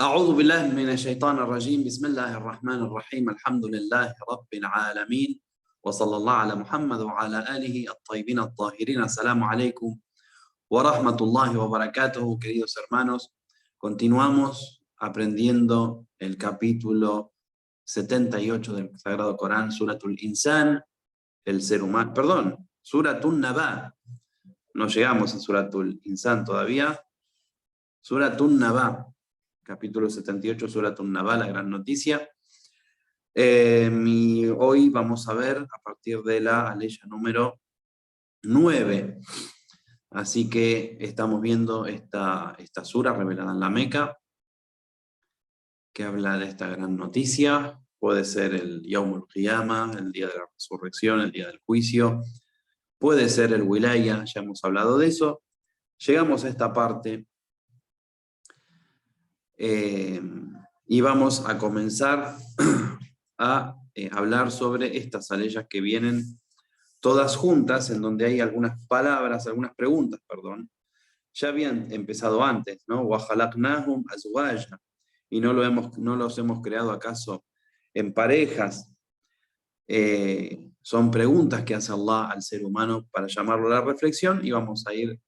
أعوذ بالله من الشيطان الرجيم بسم الله الرحمن الرحيم الحمد لله رب العالمين وصلى الله على محمد وعلى آله الطيبين الطاهرين. Assalamu alaikum wa rahmatullahi wa barakatuh, queridos hermanos. Continuamos aprendiendo el capítulo 78 del Sagrado Corán, Suratul Insan, el ser humano, perdón, Suratul Naba. No llegamos a Suratul Insan todavía. Suratul Naba. Capítulo 78, Suratul Naba, la gran noticia. Hoy vamos a ver a partir de la aleya número 9. Así que estamos viendo esta sura revelada en la Meca, que habla de esta gran noticia. Puede ser el Yaumul Qiyamah, el día de la resurrección, el día del juicio. Puede ser el Wilaya, ya hemos hablado de eso. Llegamos a esta parte. Y vamos a comenzar a hablar sobre estas aleyas que vienen todas juntas, en donde hay algunas palabras, algunas preguntas, perdón. Ya habían empezado antes, ¿no? وَخَلَقْنَاهُمْ أَزْوَاجًا, y no los hemos creado acaso en parejas. Son preguntas que hace Allah al ser humano para llamarlo a la reflexión, y vamos a ir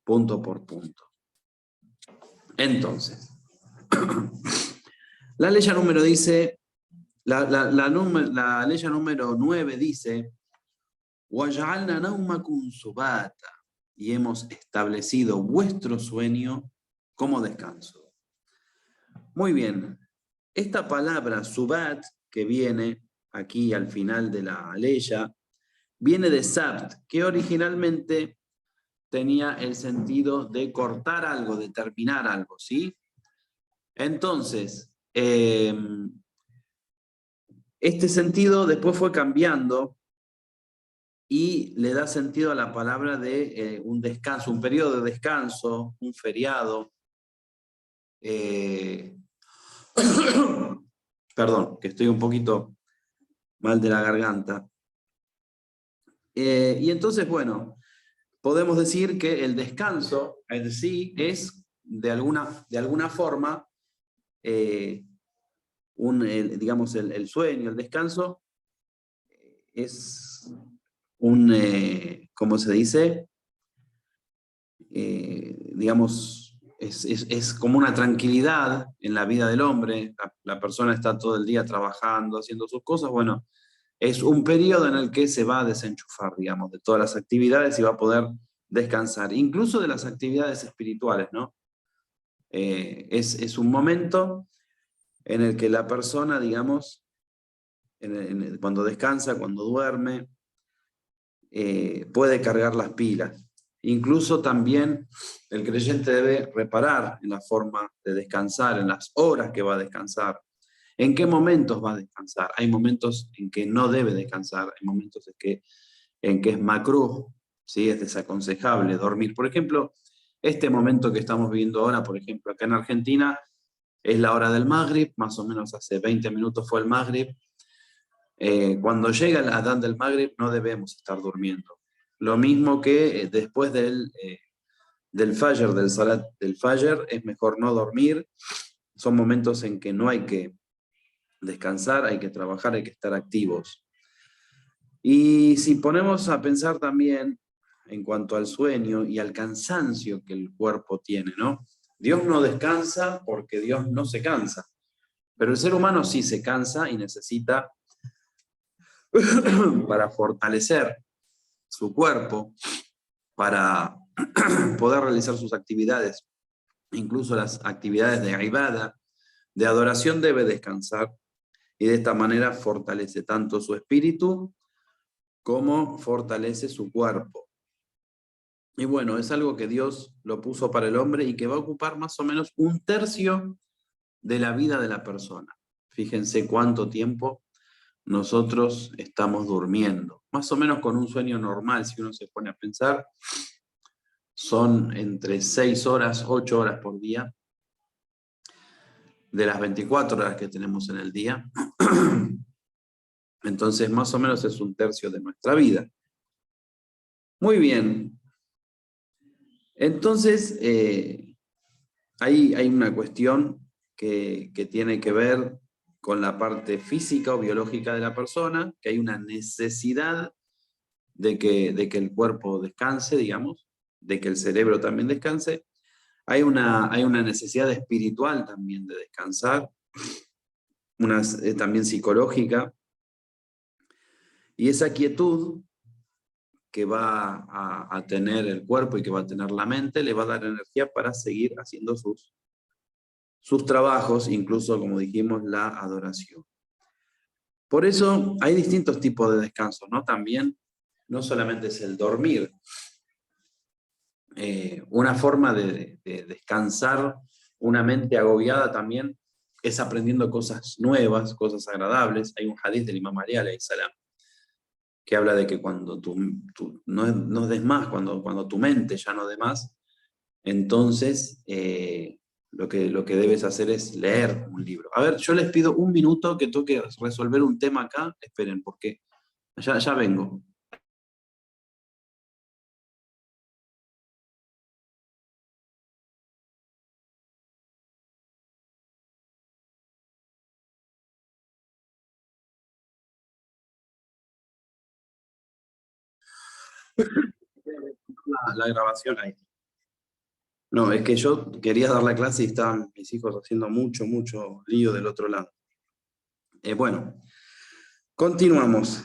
punto por punto. Entonces, la ley número dice, la ley número 9 dice, وَجَعَلْنَا نَوْمَكُمْ سُبَاتًا, y hemos establecido vuestro sueño como descanso. Muy bien, esta palabra subat, que viene aquí al final de la aleya, viene de sabt, que originalmente tenía el sentido de cortar algo, de terminar algo, ¿sí? Entonces, este sentido después fue cambiando y le da sentido a la palabra de un descanso, un periodo de descanso, un feriado. Perdón, que estoy un poquito mal de la garganta. Y entonces, bueno, podemos decir que el descanso en sí es, de alguna forma, digamos, el sueño, el descanso, es ¿cómo se dice? Digamos, es como una tranquilidad en la vida del hombre. La persona está todo el día trabajando, haciendo sus cosas. Bueno, es un periodo en el que se va a desenchufar, digamos, de todas las actividades y va a poder descansar, incluso de las actividades espirituales, ¿no? Es un momento en el que la persona, digamos, cuando descansa, cuando duerme, puede cargar las pilas. Incluso también el creyente debe reparar en la forma de descansar, en las horas que va a descansar. ¿En qué momentos va a descansar? Hay momentos en que no debe descansar, hay momentos en que es makruh, ¿sí? Es desaconsejable dormir. Por ejemplo, este momento que estamos viviendo ahora, por ejemplo, acá en Argentina, es la hora del Maghrib, más o menos hace 20 minutos fue el Maghrib. Cuando llega el adán del Maghrib no debemos estar durmiendo. Lo mismo que después del Fajr, del Salat del Fajr, es mejor no dormir. Son momentos en que no hay que descansar, hay que trabajar, hay que estar activos. Y si ponemos a pensar también en cuanto al sueño y al cansancio que el cuerpo tiene, ¿no? Dios no descansa porque Dios no se cansa, pero el ser humano sí se cansa y necesita, para fortalecer su cuerpo, para poder realizar sus actividades, incluso las actividades de ibada, de adoración, debe descansar, y de esta manera fortalece tanto su espíritu como fortalece su cuerpo. Y bueno, es algo que Dios lo puso para el hombre y que va a ocupar más o menos 1/3 de la vida de la persona. Fíjense cuánto tiempo nosotros estamos durmiendo. Más o menos con un sueño normal, si uno se pone a pensar, son entre 6 horas, 8 horas por día, de las 24 horas que tenemos en el día. Entonces, más o menos es 1/3 de nuestra vida. Muy bien. Entonces, hay una cuestión que tiene que ver con la parte física o biológica de la persona, que hay una necesidad de que el cuerpo descanse, digamos, de que el cerebro también descanse. Hay una necesidad espiritual también de descansar, también psicológica, y esa quietud que va a tener el cuerpo y que va a tener la mente, le va a dar energía para seguir haciendo sus trabajos, incluso, como dijimos, la adoración. Por eso hay distintos tipos de descanso, ¿no? También, no solamente es el dormir. Una forma de descansar una mente agobiada también es aprendiendo cosas nuevas, cosas agradables. Hay un hadith del Imam Ali alayhi salam que habla de que cuando tú no des más, cuando tu mente ya no dé más, entonces lo que debes hacer es leer un libro. A ver, yo les pido un minuto que tengo que resolver un tema acá. Esperen, porque ya vengo. La grabación ahí. No, es que yo quería dar la clase y estaban mis hijos haciendo mucho, mucho lío del otro lado. Bueno, continuamos.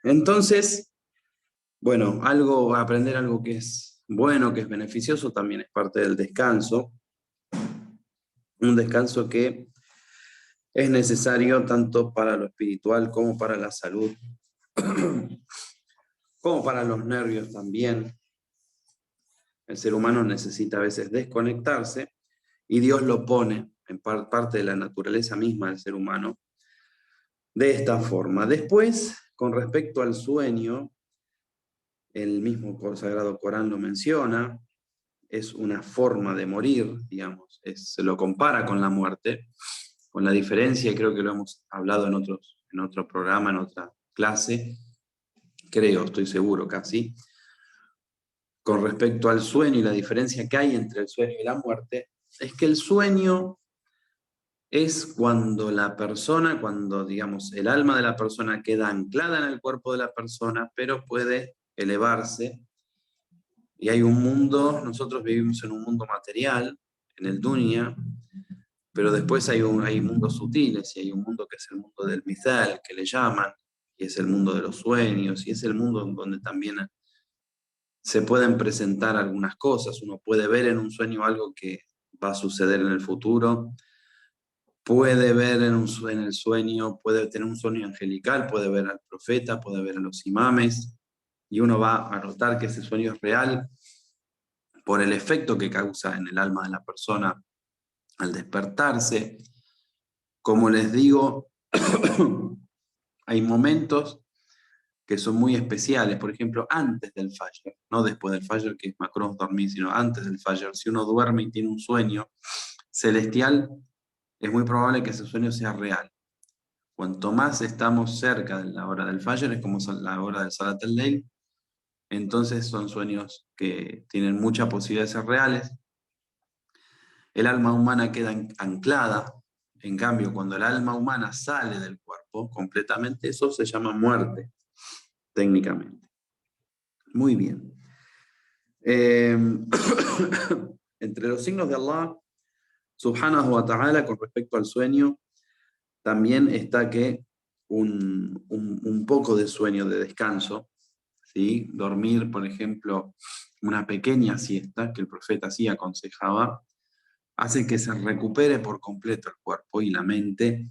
Entonces, bueno, aprender algo que es bueno, que es beneficioso, también es parte del descanso. Un descanso que es necesario tanto para lo espiritual como para la salud, como para los nervios también. El ser humano necesita a veces desconectarse y Dios lo pone en parte de la naturaleza misma del ser humano de esta forma. Después, con respecto al sueño, el mismo Sagrado Corán lo menciona, es una forma de morir, digamos, se lo compara con la muerte, con la diferencia, y creo que lo hemos hablado en otro programa, en otra clase, creo, estoy seguro casi, con respecto al sueño y la diferencia que hay entre el sueño y la muerte, es que el sueño es cuando, digamos, el alma de la persona queda anclada en el cuerpo de la persona, pero puede elevarse. Y hay un mundo, nosotros vivimos en un mundo material, en el dunya, pero después hay mundos sutiles, y hay un mundo que es el mundo del mithal, que le llaman, y es el mundo de los sueños, y es el mundo donde también se pueden presentar algunas cosas. Uno puede ver en un sueño algo que va a suceder en el futuro, puede ver en el sueño, puede tener un sueño angelical, puede ver al profeta, puede ver a los imames, y uno va a notar que ese sueño es real por el efecto que causa en el alma de la persona al despertarse. Como les digo, hay momentos que son muy especiales, por ejemplo, antes del Fajr, no después del Fajr, que es macrón dormir, sino antes del Fajr. Si uno duerme y tiene un sueño celestial, es muy probable que ese sueño sea real. Cuanto más estamos cerca de la hora del Fajr, es como la hora del Salat al-Layl, entonces son sueños que tienen mucha posibilidad de ser reales. El alma humana queda anclada. En cambio, cuando el alma humana sale del cuerpo completamente, eso se llama muerte, técnicamente. Muy bien. Entre los signos de Allah, subhanahu wa ta'ala, con respecto al sueño, también está que un poco de sueño, de descanso, ¿sí? Dormir, por ejemplo, una pequeña siesta que el profeta sí aconsejaba, hace que se recupere por completo el cuerpo y la mente,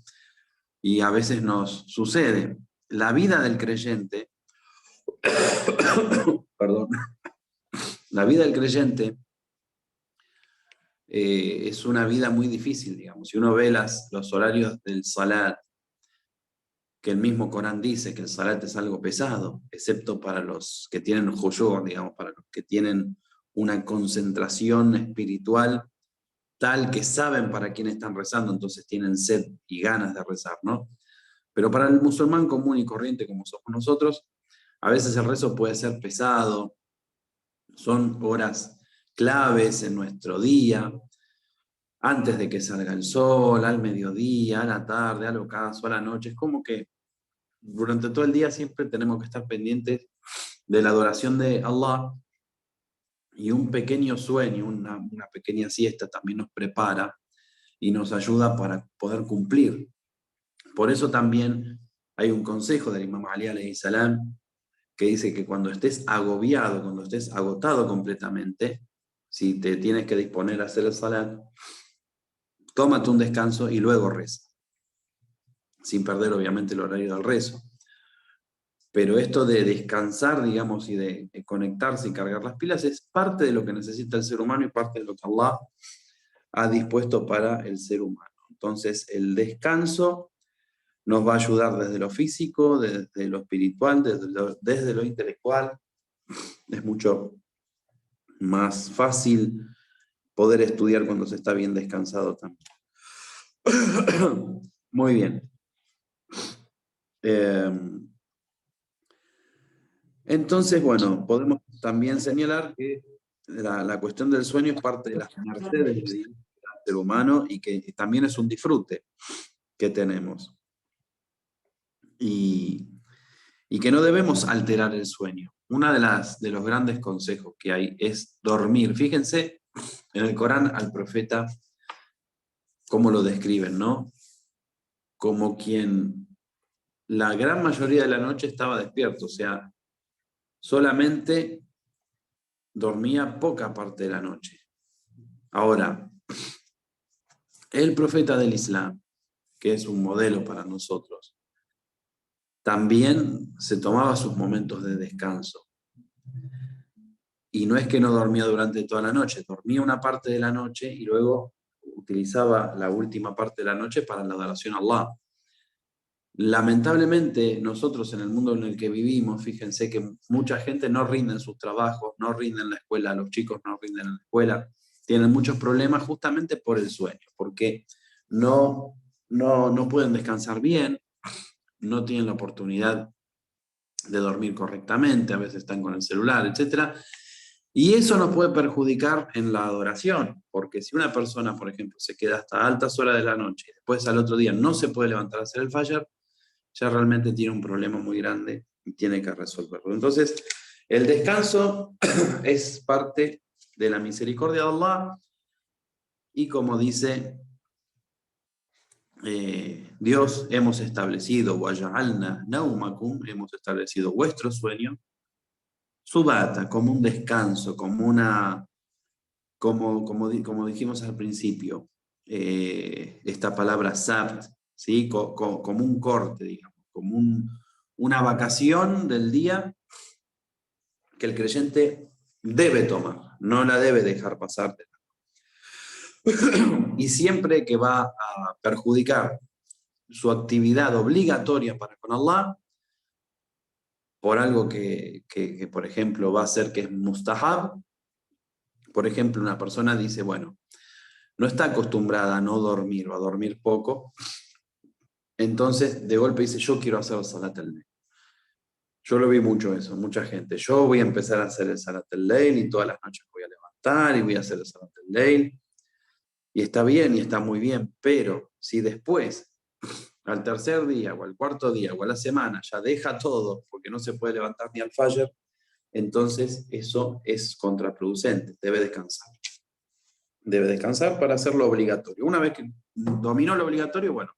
y a veces nos sucede. La vida del creyente, perdón, la vida del creyente es una vida muy difícil, digamos. Si uno ve los horarios del salat, que el mismo Corán dice que el salat es algo pesado, excepto para los que tienen khushu', digamos, para los que tienen una concentración espiritual tal que saben para quién están rezando, entonces tienen sed y ganas de rezar, ¿no? Pero para el musulmán común y corriente como somos nosotros, a veces el rezo puede ser pesado, son horas claves en nuestro día, antes de que salga el sol, al mediodía, a la tarde, al ocaso, a la noche. Es como que durante todo el día siempre tenemos que estar pendientes de la adoración de Allah, y un pequeño sueño, una pequeña siesta también nos prepara y nos ayuda para poder cumplir. Por eso también hay un consejo del Imam Ali alayhi salam que dice que cuando estés agobiado, cuando estés agotado completamente, si te tienes que disponer a hacer el salat, tómate un descanso y luego reza, sin perder obviamente el horario del rezo. Pero esto de descansar, digamos, y de conectarse y cargar las pilas es parte de lo que necesita el ser humano y parte de lo que Allah ha dispuesto para el ser humano. Entonces, el descanso nos va a ayudar desde lo físico, desde lo espiritual, desde lo intelectual. Es mucho más fácil poder estudiar cuando se está bien descansado también. Muy bien. Entonces, bueno, podemos también señalar que la cuestión del sueño es parte de las mercedes de Dios al ser humano y que también es un disfrute que tenemos. Y que no debemos alterar el sueño. Uno de los grandes consejos que hay es dormir. Fíjense en el Corán al profeta cómo lo describen, ¿no? Como quien la gran mayoría de la noche estaba despierto, o sea, solamente dormía poca parte de la noche. Ahora, el profeta del Islam, que es un modelo para nosotros, también se tomaba sus momentos de descanso. Y no es que no dormía durante toda la noche, dormía una parte de la noche y luego utilizaba la última parte de la noche para la adoración a Allah. Lamentablemente, nosotros en el mundo en el que vivimos, fíjense que mucha gente no rinde en sus trabajos, no rinde en la escuela, los chicos no rinden en la escuela, tienen muchos problemas justamente por el sueño, porque no pueden descansar bien, no tienen la oportunidad de dormir correctamente, a veces están con el celular, etc. Y eso nos puede perjudicar en la adoración, porque si una persona, por ejemplo, se queda hasta altas horas de la noche y después al otro día no se puede levantar a hacer el fajr, ya realmente tiene un problema muy grande y tiene que resolverlo. Entonces, el descanso es parte de la misericordia de Allah y como dice Dios, hemos establecido وَجَعَلْنَا نَوْمَكُمْ, hemos establecido vuestro sueño, subata, como un descanso, como dijimos al principio, esta palabra sabt, ¿sí? Como un corte, digamos, como una vacación del día que el creyente debe tomar, no la debe dejar pasar. Y siempre que va a perjudicar su actividad obligatoria para con Allah, por algo que, por ejemplo, va a ser que es mustahab, por ejemplo, una persona dice, bueno, no está acostumbrada a no dormir o a dormir poco, entonces de golpe dice, yo quiero hacer el Salat al-Layl. Yo lo vi mucho eso, mucha gente. Yo voy a empezar a hacer el Salat al-Layl y todas las noches voy a levantar y voy a hacer el Salat al-Layl. Y está bien y está muy bien, pero si después, al tercer día o al cuarto día o a la semana, ya deja todo porque no se puede levantar ni al Fajr, entonces eso es contraproducente, debe descansar. Debe descansar para hacerlo obligatorio. Una vez que dominó lo obligatorio, bueno,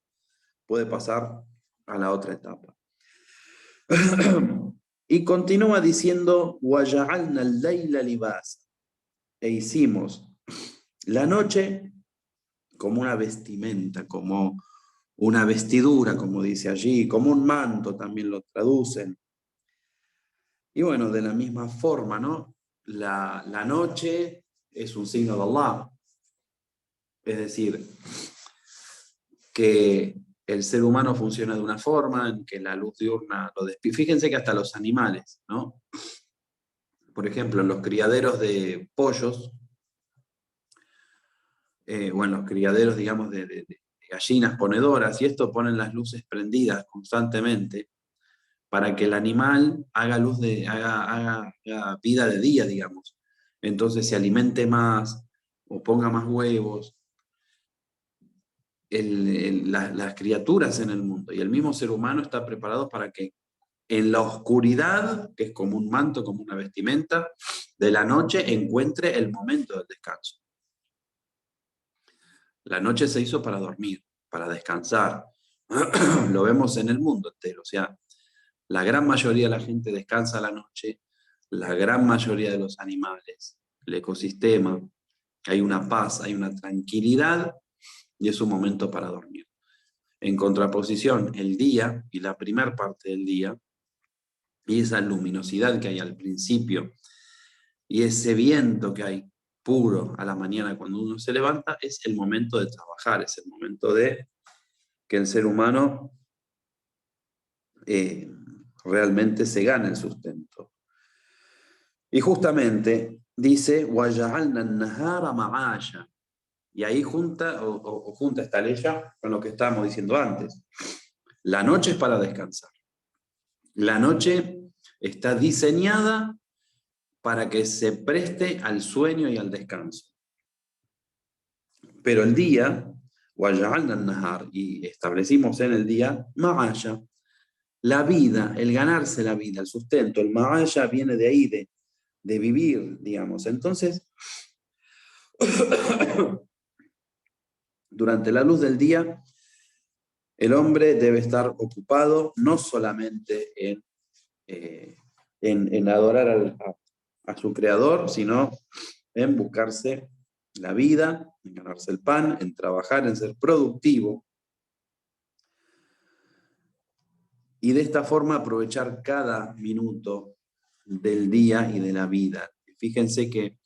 puede pasar a la otra etapa. Y continúa diciendo, وَجَعَلْنَا اللَّيْلَ لِبَاسًا, e hicimos la noche como una vestimenta, como una vestidura, como dice allí, como un manto también lo traducen. Y bueno, de la misma forma, ¿no? La noche es un signo de Allah. Es decir, que el ser humano funciona de una forma en que la luz diurna lo despierta. Fíjense que hasta los animales, ¿no? Por ejemplo, en los criaderos de pollos, o en los criaderos, digamos, de gallinas ponedoras, y esto ponen las luces prendidas constantemente para que el animal haga vida de día, digamos. Entonces se alimente más o ponga más huevos. las criaturas en el mundo y el mismo ser humano está preparado para que en la oscuridad, que es como un manto, como una vestimenta, de la noche encuentre el momento del descanso. La noche se hizo para dormir, para descansar. Lo vemos en el mundo entero. O sea, la gran mayoría de la gente descansa a la noche, la gran mayoría de los animales, el ecosistema, hay una paz, hay una tranquilidad y es un momento para dormir. En contraposición, el día y la primera parte del día y esa luminosidad que hay al principio y ese viento que hay puro a la mañana cuando uno se levanta, es el momento de trabajar, es el momento de que el ser humano realmente se gane el sustento. Y justamente dice, وَجَعَلْنَا النَّهَارَ مَعَاشًا. Y ahí junta esta ley con lo que estábamos diciendo antes. La noche es para descansar. La noche está diseñada para que se preste al sueño y al descanso. Pero el día, وَجَعَلْنَا النَّهَارَ, y establecimos en el día, ma'asha, la vida, el ganarse la vida, el sustento. El ma'asha viene de ahí, de vivir, digamos. Entonces, durante la luz del día, el hombre debe estar ocupado no solamente en adorar a su creador, sino en buscarse la vida, en ganarse el pan, en trabajar, en ser productivo. Y de esta forma aprovechar cada minuto del día y de la vida. Fíjense que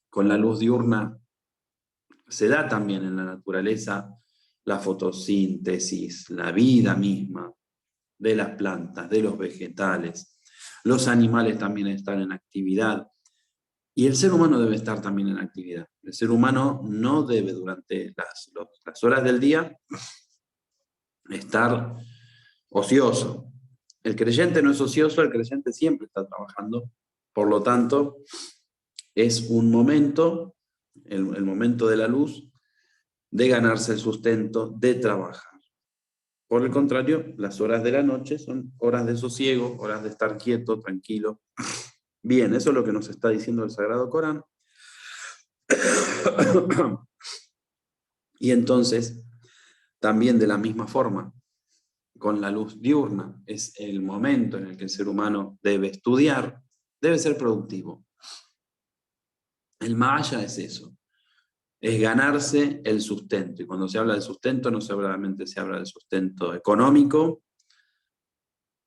con la luz diurna se da también en la naturaleza la fotosíntesis, la vida misma de las plantas, de los vegetales. Los animales también están en actividad. Y el ser humano debe estar también en actividad. El ser humano no debe durante las horas del día estar ocioso. El creyente no es ocioso, el creyente siempre está trabajando. Por lo tanto, es un momento, el momento de la luz, de ganarse el sustento, de trabajar. Por el contrario, las horas de la noche son horas de sosiego, horas de estar quieto, tranquilo. Bien, eso es lo que nos está diciendo el Sagrado Corán. Y entonces, también de la misma forma, con la luz diurna, es el momento en el que el ser humano debe estudiar, debe ser productivo. El Mahaya es eso, es ganarse el sustento. Y cuando se habla del sustento, no solamente se habla del sustento económico,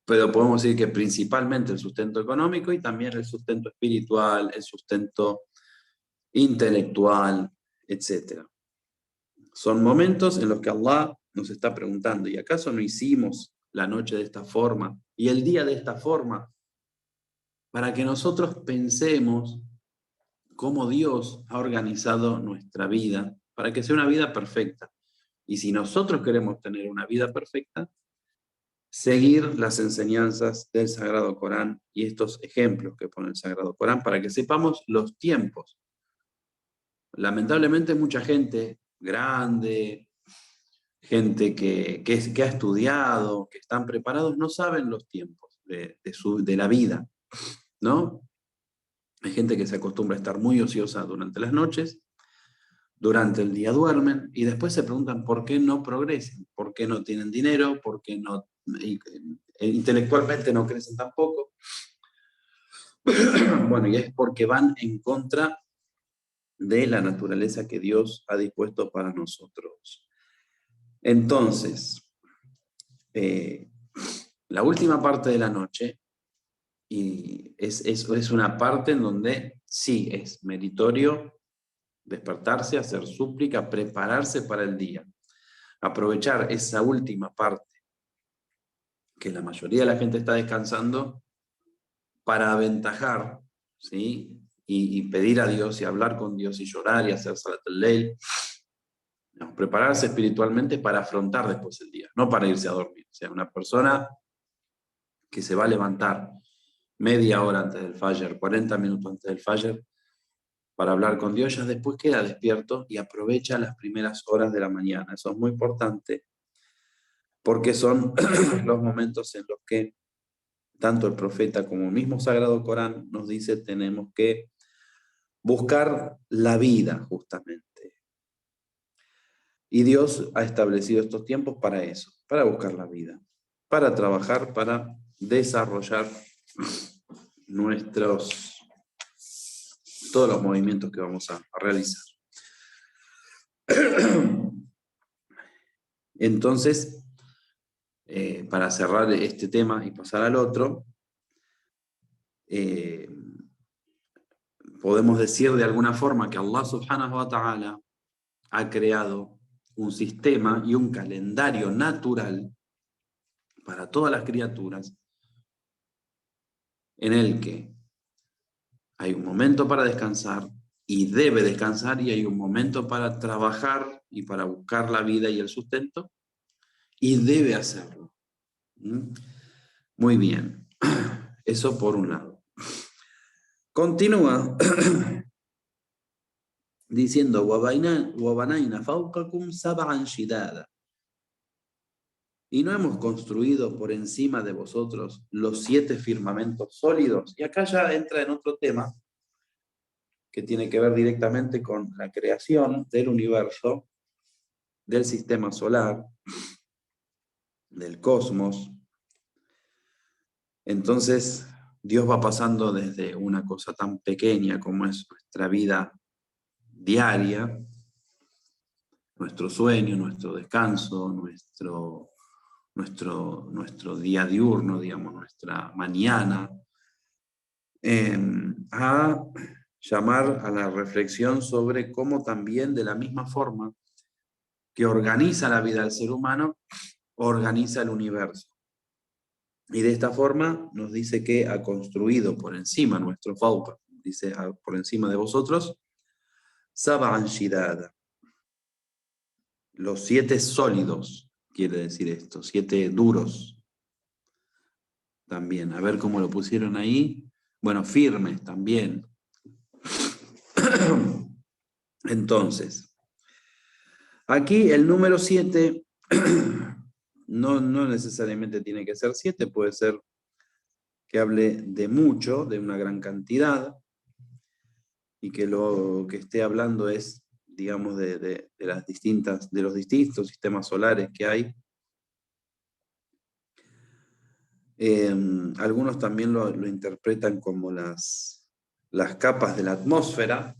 pero podemos decir que principalmente el sustento económico y también el sustento espiritual, el sustento intelectual, etc. Son momentos en los que Allah nos está preguntando, ¿y acaso no hicimos la noche de esta forma y el día de esta forma para que nosotros pensemos cómo Dios ha organizado nuestra vida para que sea una vida perfecta? Y si nosotros queremos tener una vida perfecta, seguir las enseñanzas del Sagrado Corán y estos ejemplos que pone el Sagrado Corán para que sepamos los tiempos. Lamentablemente mucha gente grande, gente que ha estudiado, que están preparados, no saben los tiempos de la vida, ¿no? Hay gente que se acostumbra a estar muy ociosa durante las noches, durante el día duermen y después se preguntan por qué no progresan, por qué no tienen dinero, por qué no, intelectualmente no crecen tampoco. Bueno, y es porque van en contra de la naturaleza que Dios ha dispuesto para nosotros. Entonces, la última parte de la noche y es una parte en donde sí es meritorio despertarse, hacer súplica, prepararse para el día. Aprovechar esa última parte, que la mayoría de la gente está descansando, para aventajar, ¿sí? Y pedir a Dios y hablar con Dios y llorar y hacer Salat al-Layl. Prepararse espiritualmente para afrontar después el día, no para irse a dormir. O sea, una persona que se va a levantar media hora antes del Fajr, 40 minutos antes del Fajr, para hablar con Dios, ya después queda despierto y aprovecha las primeras horas de la mañana. Eso es muy importante porque son los momentos en los que tanto el profeta como el mismo Sagrado Corán nos dice tenemos que buscar la vida justamente. Y Dios ha establecido estos tiempos para eso, para buscar la vida, para trabajar, para desarrollar todos los movimientos que vamos a realizar. Entonces, para cerrar este tema y pasar al otro, podemos decir de alguna forma que Allah subhanahu wa ta'ala ha creado un sistema y un calendario natural para todas las criaturas en el que hay un momento para descansar y debe descansar, y hay un momento para trabajar y para buscar la vida y el sustento, y debe hacerlo. Muy bien. Eso por un lado. Continúa diciendo, وَبَنَيْنَا فَوْقَكُمْ سَبْعًا شِدَادًا. Y no hemos construido por encima de vosotros los 7 firmamentos sólidos. Y acá ya entra en otro tema que tiene que ver directamente con la creación del universo, del sistema solar, del cosmos. Entonces, Dios va pasando desde una cosa tan pequeña como es nuestra vida diaria, nuestro sueño, nuestro descanso, nuestro día diurno, digamos, nuestra mañana, a llamar a la reflexión sobre cómo también de la misma forma que organiza la vida del ser humano, organiza el universo. Y de esta forma nos dice que ha construido por encima nuestro fauqa, dice por encima de vosotros, sab'an shidada. Los 7 sólidos, quiere decir esto, 7 duros. También, a ver cómo lo pusieron ahí. Bueno, firmes también. Entonces, aquí el número 7 no necesariamente tiene que ser 7, puede ser que hable de mucho, de una gran cantidad, y que lo que esté hablando es, digamos, de los distintos sistemas solares que hay. Algunos también lo interpretan como las capas de la atmósfera,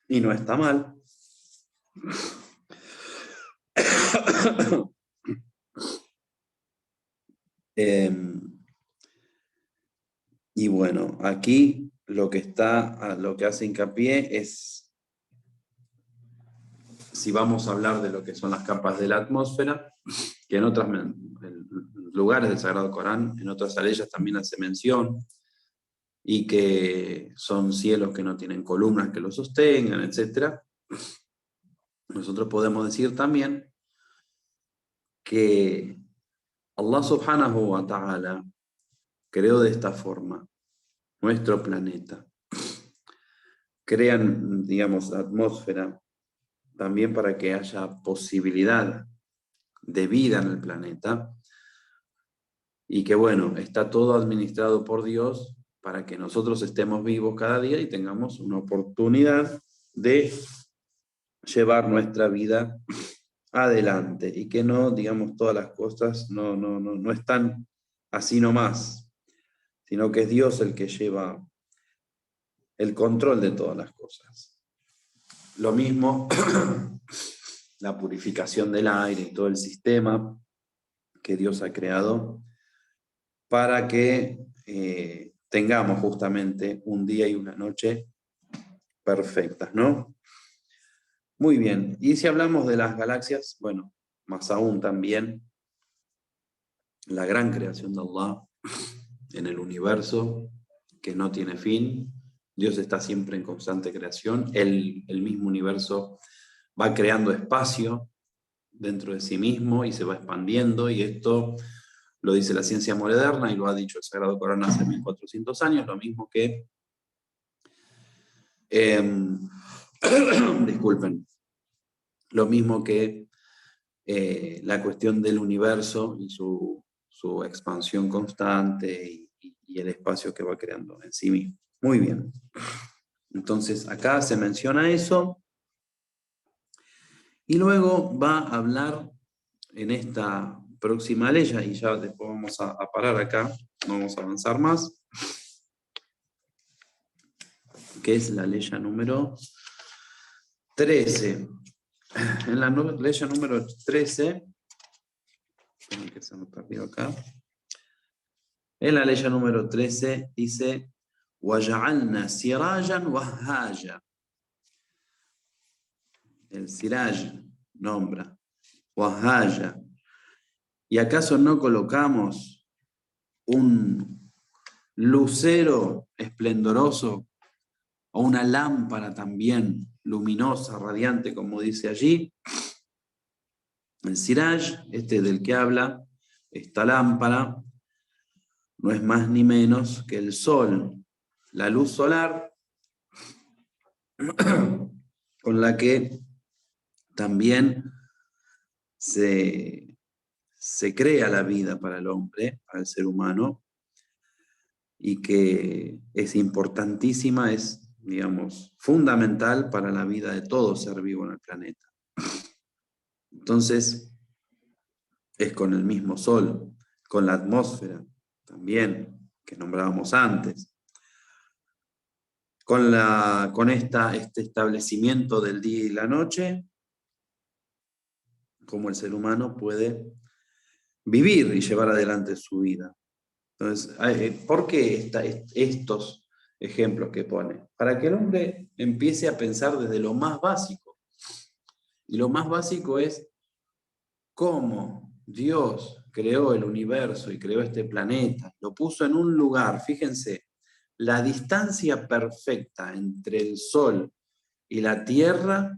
y no está mal. Y bueno, aquí lo que hace hincapié es, si vamos a hablar de lo que son las capas de la atmósfera, que en otros lugares del Sagrado Corán, en otras aleyas también hace mención, y que son cielos que no tienen columnas que los sostengan, etc. Nosotros podemos decir también que Allah subhanahu wa ta'ala creó de esta forma nuestro planeta. Crean, digamos, atmósfera también para que haya posibilidad de vida en el planeta, y que bueno, está todo administrado por Dios para que nosotros estemos vivos cada día y tengamos una oportunidad de llevar nuestra vida adelante, y que no, digamos, todas las cosas no están así nomás, sino que es Dios el que lleva el control de todas las cosas. Lo mismo la purificación del aire y todo el sistema que Dios ha creado para que tengamos justamente un día y una noche perfectas, ¿no? Muy bien, y si hablamos de las galaxias, bueno, más aún también la gran creación de Allah en el universo, que no tiene fin. Dios está siempre en constante creación. El mismo universo va creando espacio dentro de sí mismo y se va expandiendo, y esto lo dice la ciencia moderna y lo ha dicho el Sagrado Corán hace 1400 años, lo mismo que Disculpen. Lo mismo que la cuestión del universo y su expansión constante y el espacio que va creando en sí mismo. Muy bien. Entonces, acá se menciona eso. Y luego va a hablar en esta próxima ley, y ya después vamos a parar acá, no vamos a avanzar más, que es la ley número 13. En la ley número 13, que se me perdió acá, en la ley número 13 dice, وَجَعَلْنَا سِرَاجًا وَهَّاجًا. El siraj nombra, wahaya. ¿Y acaso no colocamos un lucero esplendoroso o una lámpara también luminosa, radiante, como dice allí? El siraj, este del que habla, esta lámpara, no es más ni menos que el sol, la luz solar con la que también se crea la vida para el hombre, para el ser humano, y que es importantísima, es, digamos, fundamental para la vida de todo ser vivo en el planeta. Entonces, es con el mismo sol, con la atmósfera también, que nombrábamos antes, con este establecimiento del día y la noche, como el ser humano puede vivir y llevar adelante su vida. Entonces, ¿por qué estos ejemplos que pone? Para que el hombre empiece a pensar desde lo más básico. Y lo más básico es cómo Dios creó el universo y creó este planeta, lo puso en un lugar, fíjense, la distancia perfecta entre el Sol y la Tierra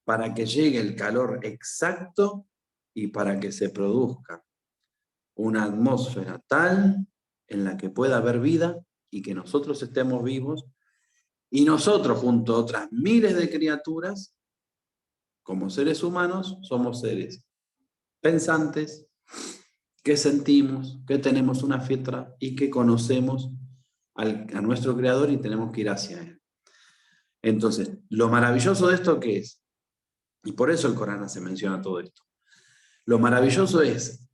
para que llegue el calor exacto y para que se produzca una atmósfera tal en la que pueda haber vida y que nosotros estemos vivos y nosotros junto a otras miles de criaturas, como seres humanos, somos seres pensantes, que sentimos, que tenemos una fitra y que conocemos a nuestro Creador y tenemos que ir hacia Él. Entonces, lo maravilloso de esto, ¿qué es? Y por eso el Corán se menciona todo esto. Lo maravilloso es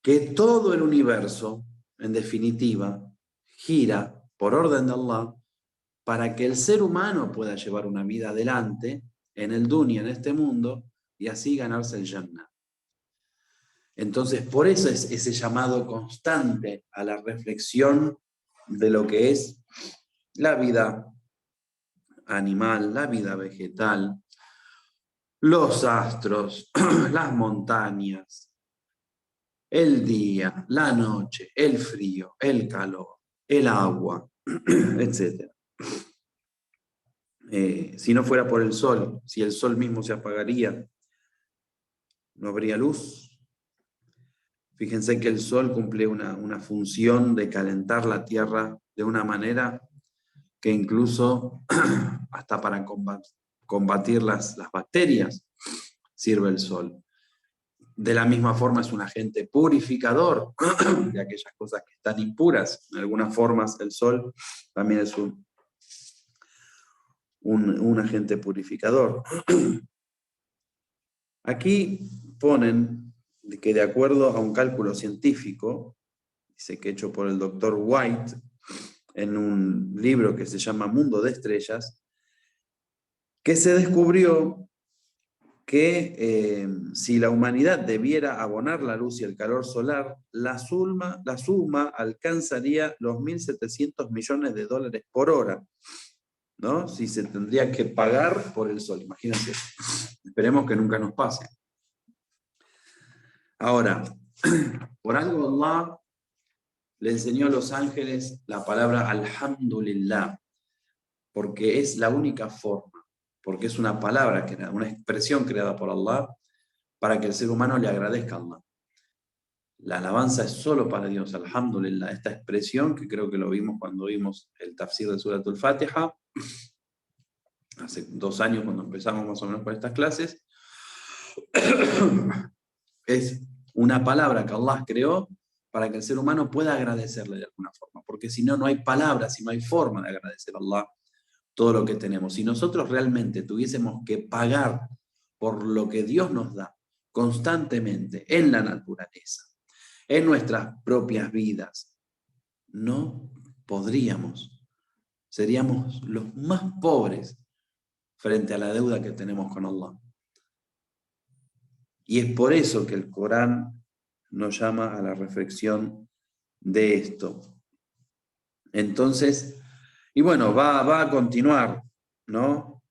que todo el universo, en definitiva, gira por orden de Allah para que el ser humano pueda llevar una vida adelante en el dunya, en este mundo, y así ganarse el Jannah. Entonces, por eso es ese llamado constante a la reflexión de lo que es la vida animal, la vida vegetal, los astros, las montañas, el día, la noche, el frío, el calor, el agua, etc. Si no fuera por el sol, si el sol mismo se apagaría, no habría luz. Fíjense que el sol cumple una función de calentar la tierra de una manera que incluso hasta para combatir las bacterias sirve el sol. De la misma forma es un agente purificador de aquellas cosas que están impuras. En algunas formas el sol también es un agente purificador. Aquí ponen que de acuerdo a un cálculo científico, dice que hecho por el doctor White, en un libro que se llama Mundo de Estrellas, que se descubrió que si la humanidad debiera abonar la luz y el calor solar, la suma alcanzaría los 1.700 millones de dólares por hora, ¿no? Si se tendría que pagar por el sol, imagínense. Esperemos que nunca nos pase. Ahora, por algo Allah le enseñó a los ángeles la palabra alhamdulillah, porque es la única forma, porque es una palabra, una expresión creada por Allah para que el ser humano le agradezca a Allah. La alabanza es solo para Dios, alhamdulillah, esta expresión que creo que lo vimos cuando vimos el tafsir de Suratul Fatiha, hace 2 años cuando empezamos más o menos con estas clases, es una palabra que Allah creó para que el ser humano pueda agradecerle de alguna forma, porque si no, no hay palabras y no hay forma de agradecer a Allah todo lo que tenemos. Si nosotros realmente tuviésemos que pagar por lo que Dios nos da constantemente en la naturaleza, en nuestras propias vidas, no podríamos. Seríamos los más pobres frente a la deuda que tenemos con Allah. Y es por eso que el Corán nos llama a la reflexión de esto. Entonces, y bueno, va a continuar, ¿no?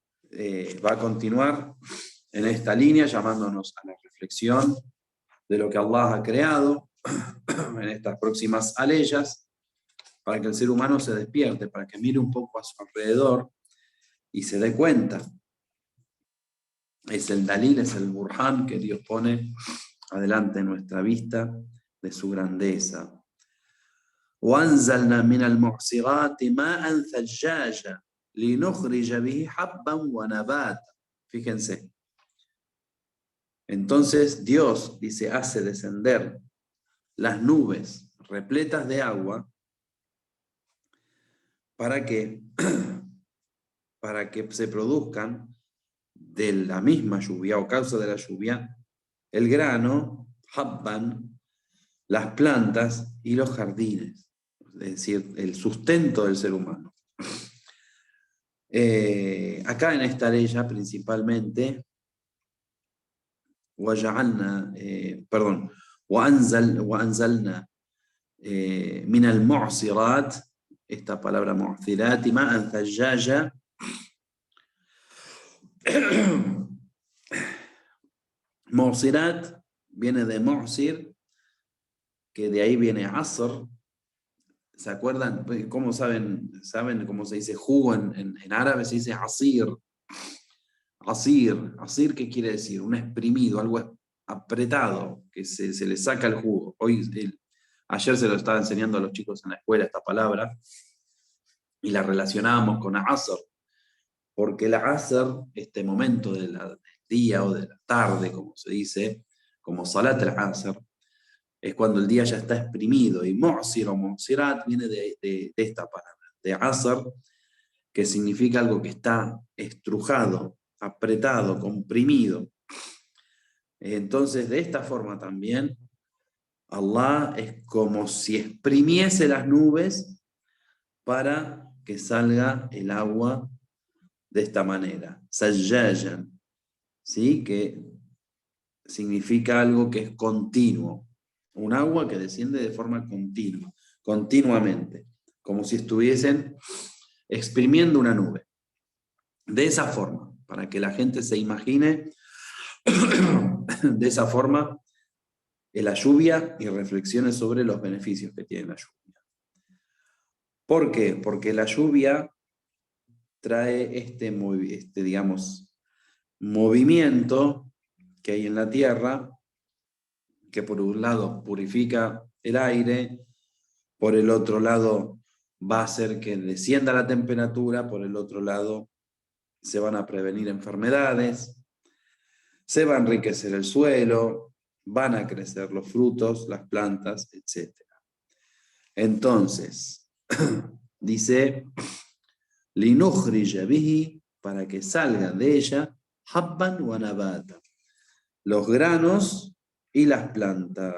Va a continuar en esta línea, llamándonos a la reflexión de lo que Allah ha creado en estas próximas aleyas, para que el ser humano se despierte, para que mire un poco a su alrededor y se dé cuenta. Es el dalil, es el burhan que Dios pone adelante en nuestra vista de su grandeza. وأنزلنا من المعصرات ماء ثجاجا لنخرج به حبا ونباتا. Fíjense. Entonces Dios, dice, hace descender las nubes repletas de agua para que se produzcan de la misma lluvia o causa de la lluvia el grano, habban, las plantas y los jardines, es decir, el sustento del ser humano. Acá en esta ley principalmente, وأنزلنا من المعصرات, esta palabra mu'cirat, ماء ثجاجا, mu'cirat viene de mu'cir, que de ahí viene asr. ¿Se acuerdan? ¿Cómo saben cómo se dice jugo en árabe? Se dice asir. Asir, ¿qué quiere decir? Un exprimido, algo apretado, que se le saca el jugo. Ayer se lo estaba enseñando a los chicos en la escuela esta palabra, y la relacionábamos con asr, porque el asr, este momento del día o de la tarde, como se dice, como salat al-asr, es cuando el día ya está exprimido, y mu'sir o mu'sirat viene de esta palabra, de asr, que significa algo que está estrujado, apretado, comprimido. Entonces, de esta forma también, Allah es como si exprimiese las nubes para que salga el agua de esta manera. Sajjajan, ¿sí? Que significa algo que es continuo. Un agua que desciende de forma continua, continuamente, como si estuviesen exprimiendo una nube. De esa forma, para que la gente se imagine de esa forma la lluvia y reflexione sobre los beneficios que tiene la lluvia. ¿Por qué? Porque la lluvia trae digamos, movimiento que hay en la tierra, que por un lado purifica el aire, por el otro lado va a hacer que descienda la temperatura, por el otro lado se van a prevenir enfermedades, se va a enriquecer el suelo, van a crecer los frutos, las plantas, etc. Entonces, dice, linukhrija bihi, para que salga de ella, habban wa nabata, los granos y las plantas.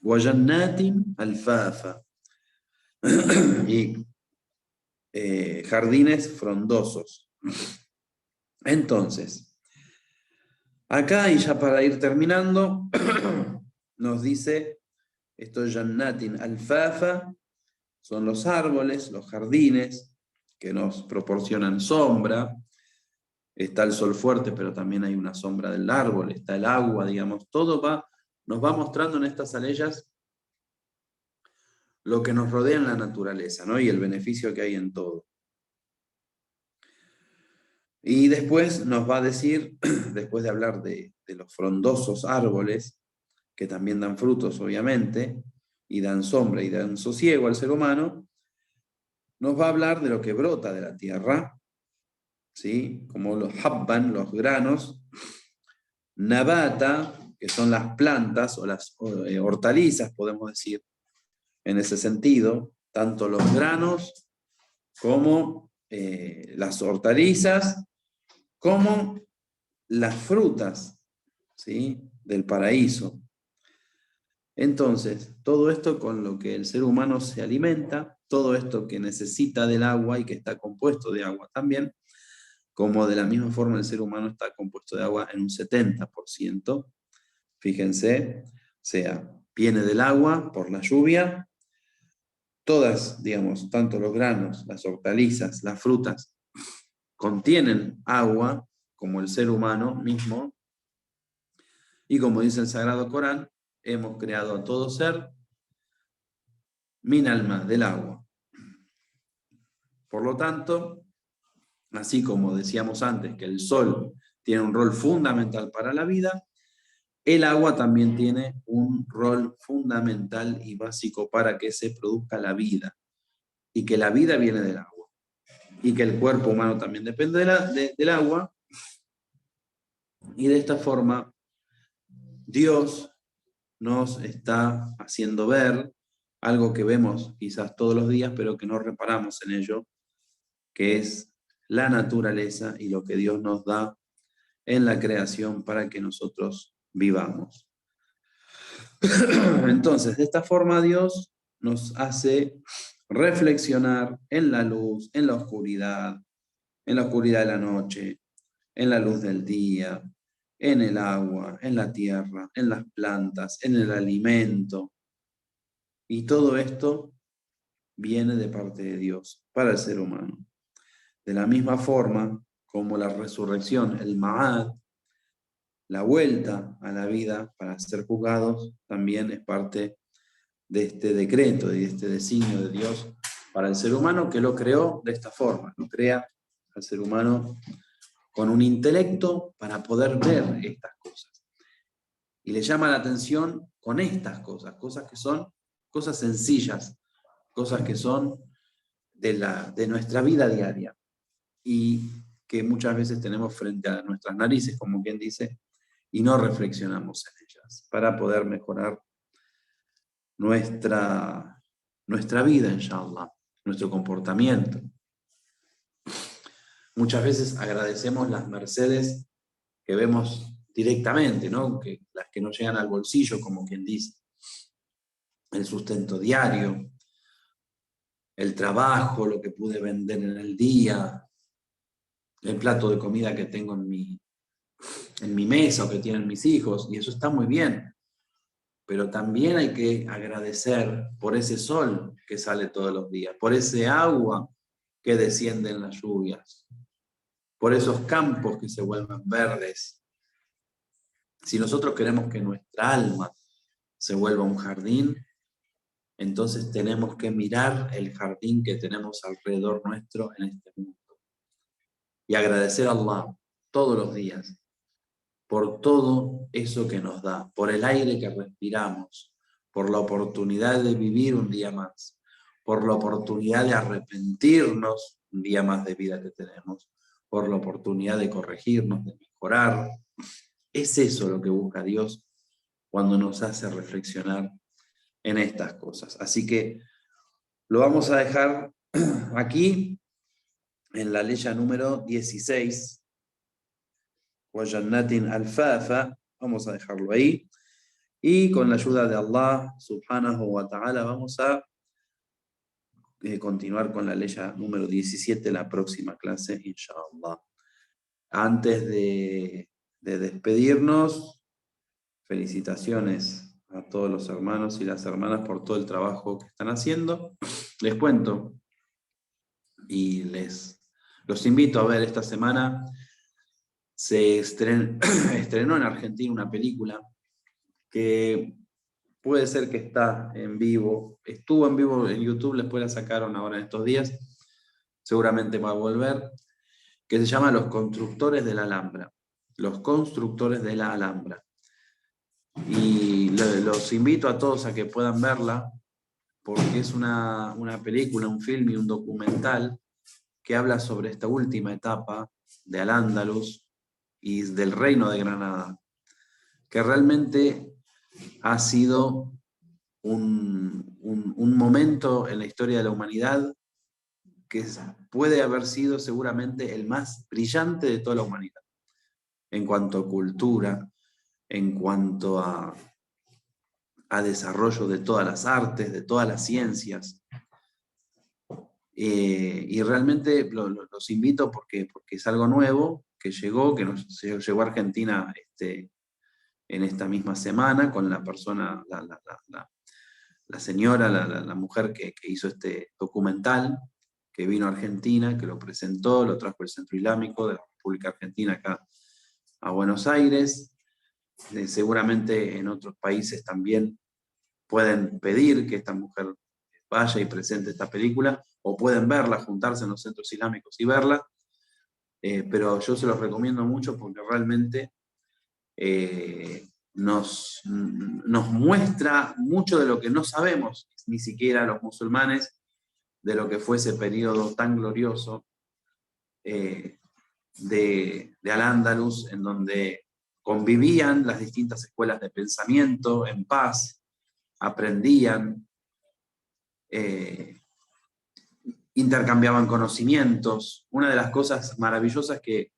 Wa jannatin alfafa, y jardines frondosos. Entonces, acá, y ya para ir terminando, nos dice, estos jannatin alfafa son los árboles, los jardines, que nos proporcionan sombra. Está el sol fuerte, pero también hay una sombra del árbol, está el agua, digamos, todo nos va mostrando en estas aleyas lo que nos rodea en la naturaleza, ¿no? Y el beneficio que hay en todo. Y después nos va a decir, después de hablar de los frondosos árboles, que también dan frutos, obviamente, y dan sombra y dan sosiego al ser humano, nos va a hablar de lo que brota de la tierra, ¿sí? Como los habban, los granos, nabata, que son las plantas o las hortalizas, podemos decir, en ese sentido, tanto los granos como las hortalizas, como las frutas, ¿sí? Del paraíso. Entonces, todo esto con lo que el ser humano se alimenta, todo esto que necesita del agua y que está compuesto de agua también, como de la misma forma el ser humano está compuesto de agua en un 70%, fíjense, o sea, viene del agua por la lluvia, todas, digamos, tanto los granos, las hortalizas, las frutas, contienen agua, como el ser humano mismo, y como dice el Sagrado Corán, hemos creado a todo ser min alma, del agua. Por lo tanto, así como decíamos antes que el sol tiene un rol fundamental para la vida, el agua también tiene un rol fundamental y básico para que se produzca la vida, y que la vida viene del agua, y que el cuerpo humano también depende del agua, y de esta forma Dios nos está haciendo ver algo que vemos quizás todos los días, pero que no reparamos en ello, que es la naturaleza y lo que Dios nos da en la creación para que nosotros vivamos. Entonces, de esta forma Dios nos hace reflexionar en la luz, en la oscuridad de la noche, en la luz del día, en el agua, en la tierra, en las plantas, en el alimento. Y todo esto viene de parte de Dios para el ser humano. De la misma forma como la resurrección, el Ma'ad, la vuelta a la vida para ser juzgados, también es parte de este decreto y de este designio de Dios para el ser humano, que lo creó de esta forma, lo crea al ser humano con un intelecto para poder ver estas cosas. Y le llama la atención con estas cosas, cosas que son cosas sencillas, cosas que son de nuestra vida diaria y que muchas veces tenemos frente a nuestras narices, como quien dice, y no reflexionamos en ellas para poder mejorar nuestra vida, inshallah, nuestro comportamiento. Muchas veces agradecemos las mercedes que vemos directamente, ¿no? Las que no llegan al bolsillo, como quien dice. El sustento diario, el trabajo, lo que pude vender en el día, el plato de comida que tengo en mi mesa o que tienen mis hijos, y eso está muy bien. Pero también hay que agradecer por ese sol que sale todos los días, por ese agua que desciende en las lluvias, por esos campos que se vuelven verdes. Si nosotros queremos que nuestra alma se vuelva un jardín, entonces tenemos que mirar el jardín que tenemos alrededor nuestro en este mundo y agradecer a Allah todos los días por todo eso que nos da, por el aire que respiramos, por la oportunidad de vivir un día más, por la oportunidad de arrepentirnos un día más de vida que tenemos, por la oportunidad de corregirnos, de mejorar. Es eso lo que busca Dios cuando nos hace reflexionar en estas cosas. Así que lo vamos a dejar aquí en la ley número 16, Wajannatin Alfafa, vamos a dejarlo ahí, y con la ayuda de Allah subhanahu wa ta'ala vamos a continuar con la ley número 17 la próxima clase, inshallah. Antes de despedirnos, felicitaciones a todos los hermanos y las hermanas por todo el trabajo que están haciendo. Les cuento y los invito a ver esta semana. Se estrenó en Argentina una película que puede ser que está en vivo, estuvo en vivo en YouTube, después la sacaron ahora en estos días, seguramente va a volver, que se llama Los Constructores de la Alhambra. Los Constructores de la Alhambra. Y los invito a todos a que puedan verla, porque es una película, un film y un documental que habla sobre esta última etapa de Al-Ándalus y del Reino de Granada, que realmente ha sido un momento en la historia de la humanidad que puede haber sido seguramente el más brillante de toda la humanidad, en cuanto a cultura, en cuanto a desarrollo de todas las artes, de todas las ciencias. Y realmente los invito porque es algo nuevo que llegó, llegó a Argentina en esta misma semana con la persona, la señora, la mujer que hizo este documental, que vino a Argentina, que lo presentó, lo trajo el Centro Islámico de la República Argentina acá a Buenos Aires. Seguramente en otros países también pueden pedir que esta mujer vaya y presente esta película, o pueden verla, juntarse en los centros islámicos y verla, pero yo se los recomiendo mucho porque realmente nos muestra mucho de lo que no sabemos, ni siquiera los musulmanes, de lo que fue ese periodo tan glorioso de Al-Ándalus, en donde convivían las distintas escuelas de pensamiento en paz, aprendían, intercambiaban conocimientos. Una de las cosas maravillosas que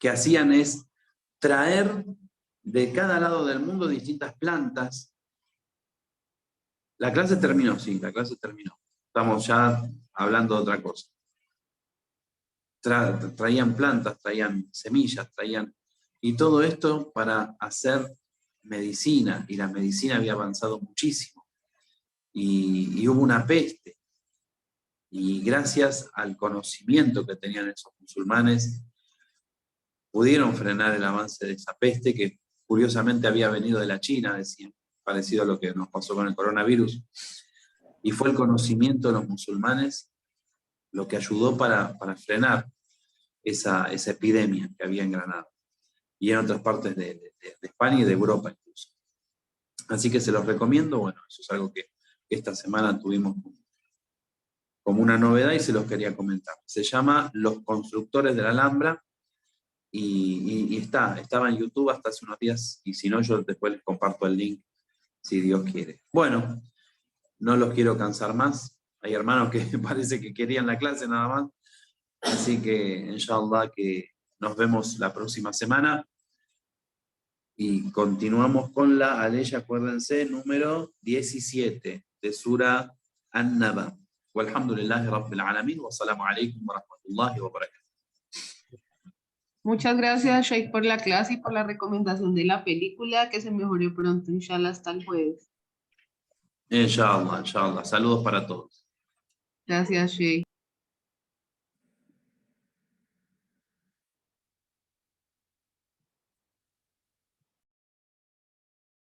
hacían es traer de cada lado del mundo distintas plantas. La clase terminó, sí, la clase terminó. Estamos ya hablando de otra cosa. Traían plantas, traían semillas, y todo esto para hacer medicina, y la medicina había avanzado muchísimo. Y hubo una peste. Y gracias al conocimiento que tenían esos musulmanes, pudieron frenar el avance de esa peste que curiosamente había venido de la China, decían, parecido a lo que nos pasó con el coronavirus. Y fue el conocimiento de los musulmanes lo que ayudó para frenar esa epidemia que había en Granada y en otras partes de España y de Europa incluso. Así que se los recomiendo. Bueno, eso es algo que esta semana tuvimos como una novedad y se los quería comentar. Se llama Los Constructores de la Alhambra y estaba en YouTube hasta hace unos días, y si no, yo después les comparto el link si Dios quiere. Bueno, no los quiero cansar más. Hay hermanos que parece que querían la clase nada más. Así que, inshallah, que nos vemos la próxima semana. Y continuamos con la aleya, acuérdense, número 17 de Sura An-Naba. Walhamdulillahi Rabbil Alamin. Wassalamu alaikum wa rahmatullahi wa barakatuh. Muchas gracias, Sheikh, por la clase y por la recomendación de la película. Que se mejore pronto, inshallah, hasta el jueves. Inshallah, inshallah. Saludos para todos. Gracias, Sheikh.